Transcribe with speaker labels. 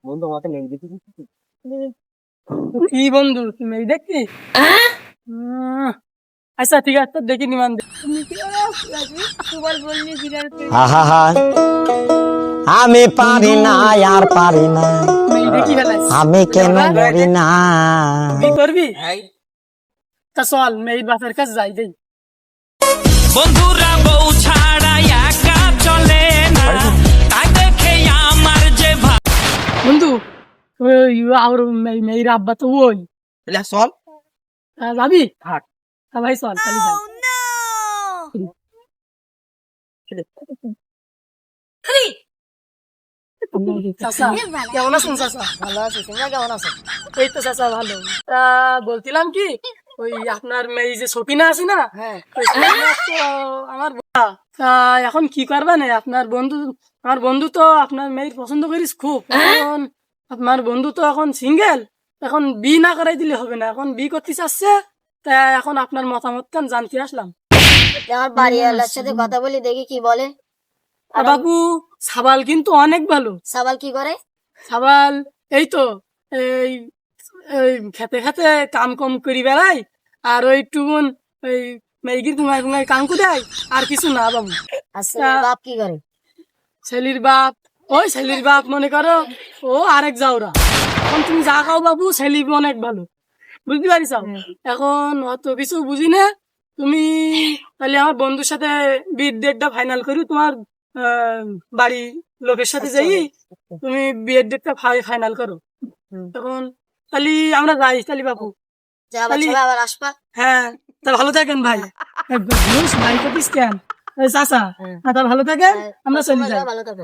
Speaker 1: বন্ধু আমাকে নেই দেখি
Speaker 2: কি বন্ধু তুমি এই দেখি আচ্ছা ঠিক আছে দেখি নিমান
Speaker 3: আহা আমি পারি না আর পারি না
Speaker 2: দেখি ফেলাই
Speaker 3: আমি কেন মরি না
Speaker 2: কি করবি তা চল মেয়ে বাপের কাছে যাই দেই
Speaker 4: বন্ধুরা বউ ছাড়া একা চলে না তাই দেখে আমার যে
Speaker 2: বন্ধু আর মেয়ের আব্বা তো ওই
Speaker 1: চল
Speaker 2: যাবি
Speaker 1: থাক
Speaker 2: ভাই চল তাহলে যাই চাচা কেমন আছেন চাচা?
Speaker 1: ভালো আছি, তোমরা কেমন আছো?
Speaker 2: এই তো চাচা ভালো। তা বলছিলাম কি ওই আপনার মেয়ে যে সকিনা আছে না
Speaker 1: হ্যাঁ
Speaker 2: ওই সকিনা তো আমার তা এখন কি করবে না আমার বন্ধু তো আপনার মেয়ের পছন্দ করিস খুব। এখন আপনার বন্ধু তো এখন সিঙ্গেল, এখন বি না করাই দিলে হবে না, এখন বি করতে চাচ্ছে। তা এখন আপনার মতামত কেন জানতে আসলাম।
Speaker 5: আমার বাড়িওয়ালার সাথে কথা বলি দেখি কি বলে।
Speaker 2: আর বাবু সাবাল কিন্তু অনেক ভালো।
Speaker 5: সাবাল কি করে?
Speaker 2: সাবাল এই তো এই খেতে খেতে কাম কম করি বেড়াই, আর ওই টুকুন ওই মেয়েগির ঘুমায় ঘুমায় কাঙ্কু দেয়, আর কিছু না বাবু।
Speaker 5: আর ছেলের বাপ কি করে?
Speaker 2: ছেলির বাপ মনে করো ও আরেক যাওরা। এখন তুমি যা খাও বাবু, ছেলি অনেক ভালো, বুঝতে পারিস। এখন অত কিছু বুঝি না, তুমি তাহলে আমার বন্ধুর সাথে বিয়ের ডেটটা ফাইনাল করি, তোমার বাড়ি লোকের সাথে যাই, তুমি বিয়ের ডেটটা ফাইনাল করো। তখন তাহলে আমরা যাই তাহলে বাবু।
Speaker 5: আবার আসবা?
Speaker 2: হ্যাঁ তা ভালো থাকেন ভাই। ভাই কপিস কেন চাচা, তা ভালো থাকেন, আমরা চলে যাই।
Speaker 5: ভালো থাকো।